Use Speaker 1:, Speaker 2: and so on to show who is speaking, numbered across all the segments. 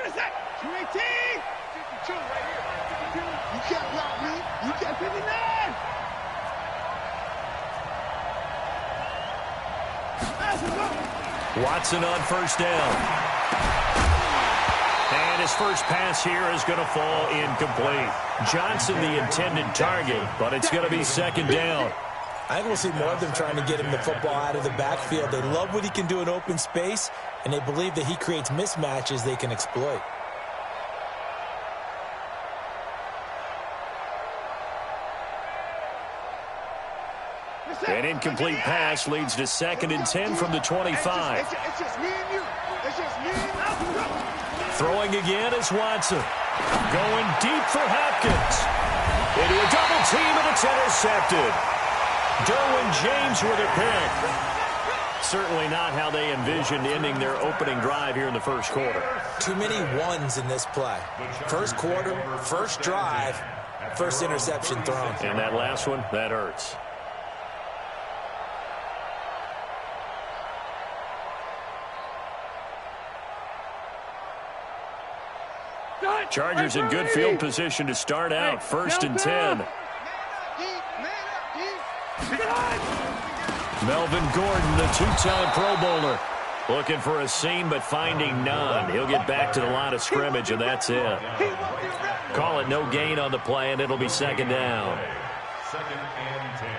Speaker 1: 52 right here. 52. You can't block me. You can't 59.
Speaker 2: Watson on first down. And his first pass here is going to fall incomplete. Johnson the intended target, but it's going to be second down.
Speaker 3: I think we'll see more of them trying to get him the football out of the backfield. They love what he can do in open space, and they believe that he creates mismatches they can exploit.
Speaker 2: An incomplete pass leads to 2nd and 10 from the 25.
Speaker 1: It's just me and you. It's just me and you.
Speaker 2: Throwing again is Watson. Going deep for Hopkins. Into a double team, and it's intercepted. Derwin James with a pick. Certainly not how they envisioned ending their opening drive here in the first quarter.
Speaker 3: Too many ones in this play. First quarter, first drive, first interception thrown.
Speaker 2: And that last one, that hurts. Chargers in good field position to start out. 1st and 10. Melvin Gordon, the two-time Pro Bowler, looking for a seam but finding none. He'll get back to the line of scrimmage, and that's it. Call it no gain on the play, and it'll be second down.
Speaker 4: 2nd and 10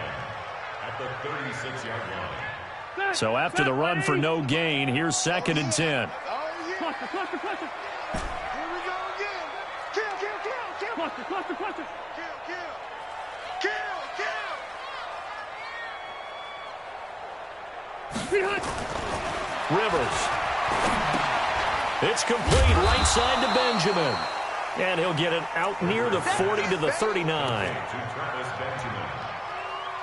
Speaker 4: at the 36-yard line.
Speaker 2: So after the run for no gain, here's 2nd and 10. Rivers. It's complete right side to Benjamin. And he'll get it out near the 40 to the 39.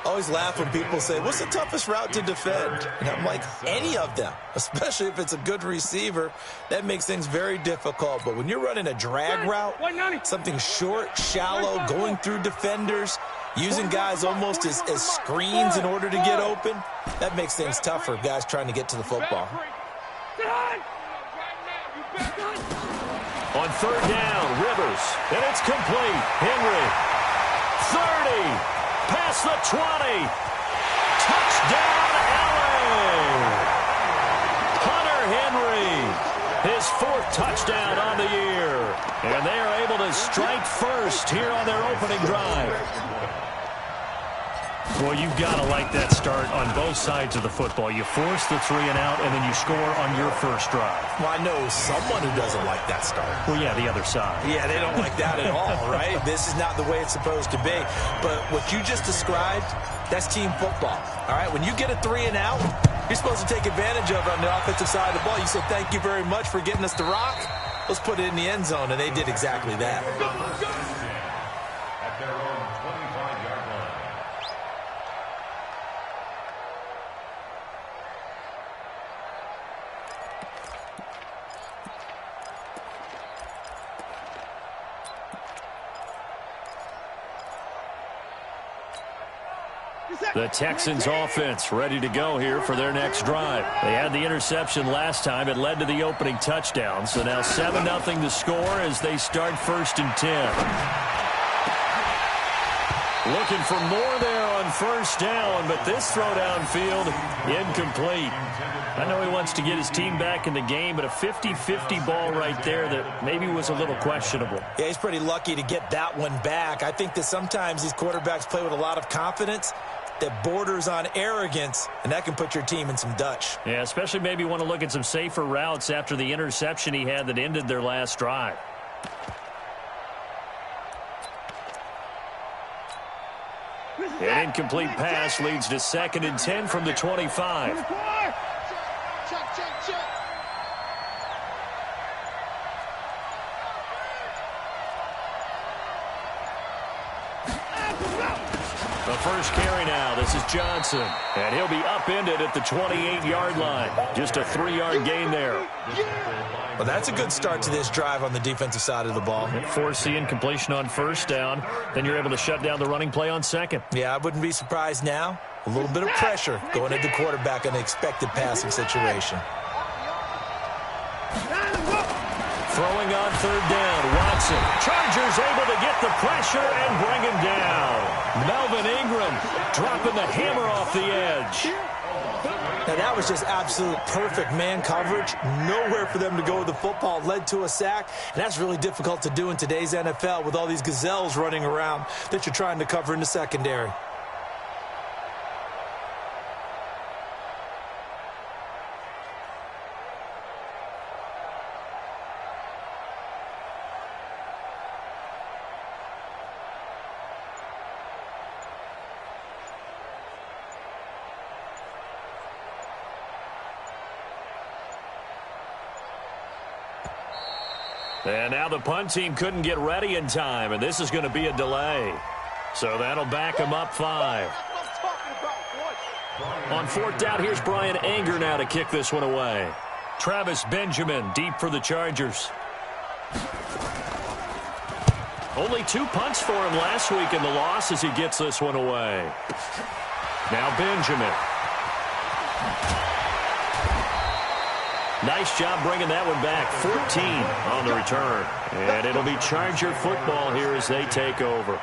Speaker 3: Always laugh when people say, what's the toughest route to defend? And I'm like, any of them, especially if it's a good receiver. That makes things very difficult. But when you're running a drag route, something short, shallow, going through defenders, using guys almost as screens in order to get open, that makes things tougher, guys trying to get to the football.
Speaker 2: On 3rd down, Rivers, and it's complete. Henry, 30, past the 20. Touchdown, LA! Hunter Henry, his 4th touchdown on the year. And they are able to strike first here on their opening drive. Well, you've got to like that start on both sides of the football. You force the 3 and out, and then you score on your first drive.
Speaker 3: Well, I know someone who doesn't like that start.
Speaker 2: Well, yeah, the other side.
Speaker 3: Yeah, they don't like that at all, right? This is not the way it's supposed to be. But what you just described, that's team football, all right? When you get a 3 and out, you're supposed to take advantage of it on the offensive side of the ball. You said, thank you very much for getting us the rock. Let's put it in the end zone, and they did exactly that.
Speaker 4: At their own 25-yard line.
Speaker 2: The Texans offense ready to go here for their next drive. They had the interception last time. It led to the opening touchdown. So now 7-0 to score as they start 1st and 10. Looking for more there on 1st down, but this throw downfield incomplete. I know he wants to get his team back in the game, but a 50-50 ball right there that maybe was a little questionable.
Speaker 3: Yeah, he's pretty lucky to get that one back. I think that sometimes these quarterbacks play with a lot of confidence that borders on arrogance, and that can put your team in some Dutch.
Speaker 2: Yeah, especially maybe want to look at some safer routes after the interception he had that ended their last drive. An incomplete pass leads to 2nd and 10 from the 25. The first carry now. This is Johnson. And he'll be upended at the 28-yard line. Just a 3-yard gain there.
Speaker 3: Well, that's a good start to this drive on the defensive side of the ball.
Speaker 2: Force the incompletion on 1st down. Then you're able to shut down the running play on 2nd.
Speaker 3: Yeah, I wouldn't be surprised now. A little bit of pressure going at the quarterback in an expected passing situation.
Speaker 2: Throwing on third down, Watson. Chargers able to get the pressure and bring him down. Melvin Ingram dropping the hammer off the edge.
Speaker 3: Now, that was just absolute perfect man coverage. Nowhere for them to go with the football. Led to a sack, and that's really difficult to do in today's NFL with all these gazelles running around that you're trying to cover in the secondary.
Speaker 2: And now the punt team couldn't get ready in time, and this is going to be a delay. So that'll back them up 5. On fourth down, here's Brian Anger now to kick this one away. Travis Benjamin deep for the Chargers. Only 2 punts for him last week in the loss as he gets this one away. Now Benjamin. Nice job bringing that one back. 14 on the return. And it'll be Charger football here as they take over.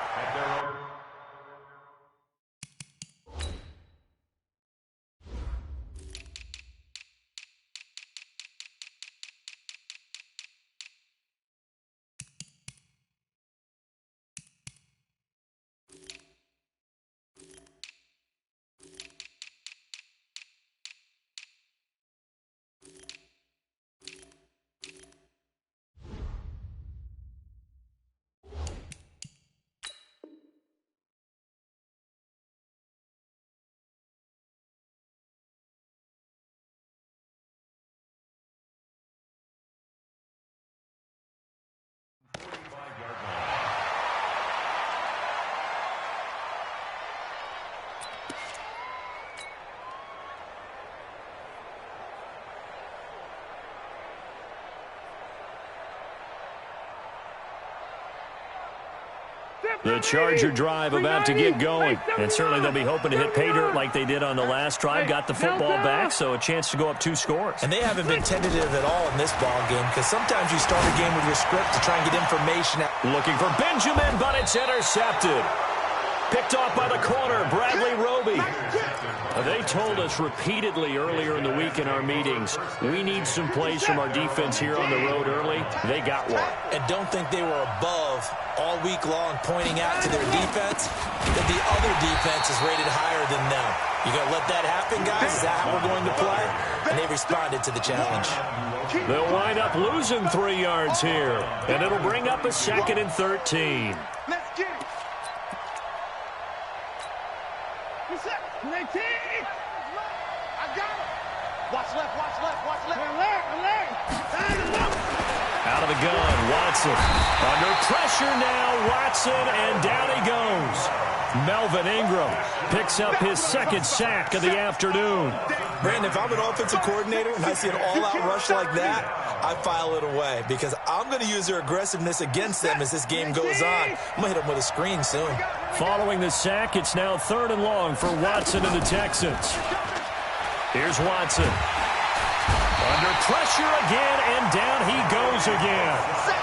Speaker 2: The Charger drive about to get going. And certainly they'll be hoping to hit pay dirt like they did on the last drive. Got the football back, so a chance to go up 2 scores.
Speaker 3: And they haven't been tentative at all in this ball game because sometimes you start a game with your script to try and get information out.
Speaker 2: Looking for Benjamin, but it's intercepted. Picked off by the corner, Bradley Roby. They told us repeatedly earlier in the week in our meetings, we need some plays from our defense here on the road early. They got one.
Speaker 3: And don't think they were above all week long pointing out to their defense that the other defense is rated higher than them. You going to let that happen, guys? Is that how we're going to play? And they responded to the challenge.
Speaker 2: They'll wind up losing 3 yards here. And it'll bring up a 2nd and 13.
Speaker 1: Let's get it. What's up? 19. I got it. Watch left, watch left, watch left. Alert.
Speaker 2: Out of the gun, Watson. Under pressure now, Watson, and down he goes. Melvin Ingram picks up his 2nd sack of the afternoon.
Speaker 3: Brandon, if I'm an offensive coordinator and I see an all-out rush like that, I file it away because I'm going to use their aggressiveness against them as this game goes on. I'm going to hit them with a screen soon.
Speaker 2: Following the sack, it's now 3rd and long for Watson and the Texans. Here's Watson. Under pressure again, and down he goes again.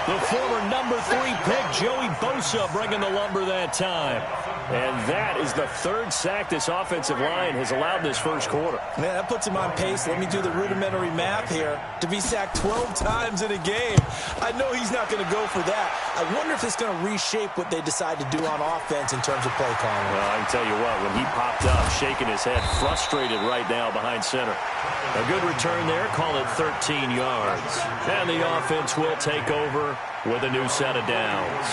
Speaker 2: The former number 3 pick, Joey Bosa, bringing the lumber that time. And that is the 3rd sack this offensive line has allowed this first quarter.
Speaker 3: Man, that puts him on pace. Let me do the rudimentary math here. To be sacked 12 times in a game, I know he's not going to go for that. I wonder if it's going to reshape what they decide to do on offense in terms of play calling.
Speaker 2: Well, I can tell you what, when he popped up, shaking his head, frustrated right now behind center. A good return there, call it 13 yards. And the offense will take over with a new set of downs.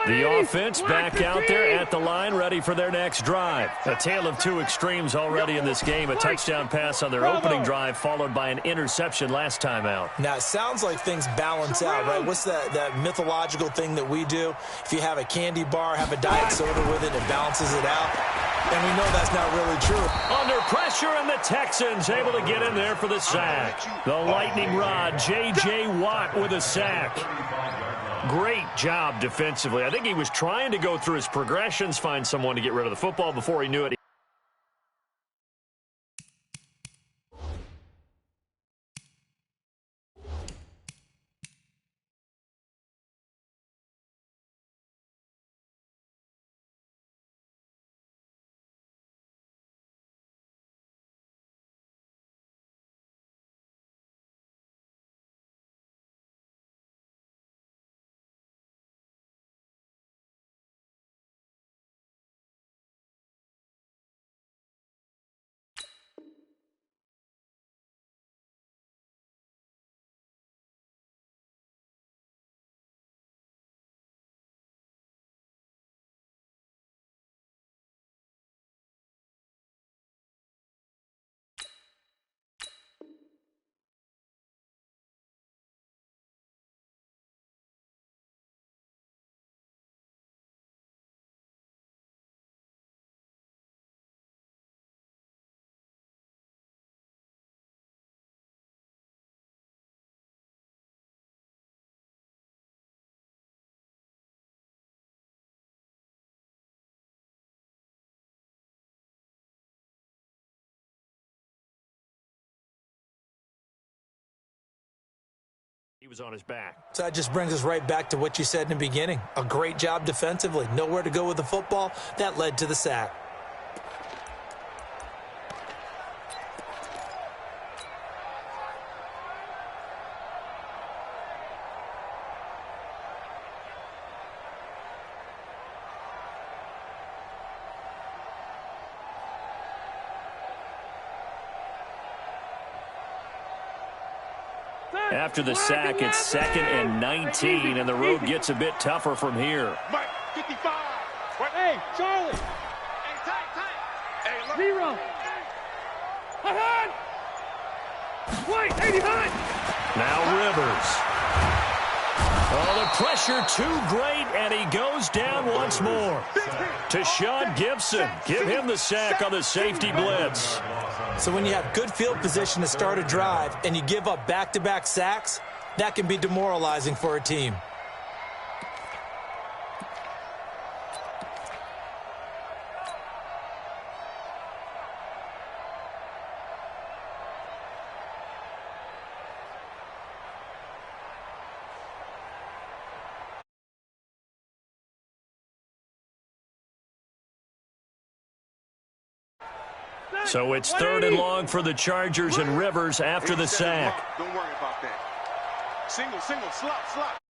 Speaker 2: The offense back out there at the line, ready for their next drive. A tale of 2 extremes already in this game. A touchdown pass on their opening drive, followed by an interception last time out.
Speaker 3: Now, it sounds like things balance out, right? What's that mythological thing that we do? If you have a candy bar, have a diet soda with it, it balances it out. And we know that's not really true.
Speaker 2: Under pressure, and the Texans able to get in there for the sack. The lightning rod, J.J. Watt with a sack. Great job defensively. I think he was trying to go through his progressions, find someone to get rid of the football before he knew it. He was on his back.
Speaker 3: So that just brings us right back to what you said in the beginning. A great job defensively. Nowhere to go with the football. That led to the sack.
Speaker 2: After the sack, it's 2nd and 19, and the road gets a bit tougher from here.
Speaker 1: Mike, 55. Hey, Charlie. Hey, tight. Hey, look. 0. Hot. Wait, 89.
Speaker 2: Now Rivers. Oh, the pressure too great, and he goes down once more. To Sean Gibson. Give him the sack on the safety blitz.
Speaker 3: So when you have good field position to start a drive and you give up back-to-back sacks, that can be demoralizing for a team.
Speaker 2: So it's 3rd and long for the Chargers and Rivers after the sack.
Speaker 1: Don't worry about that. Single, slot.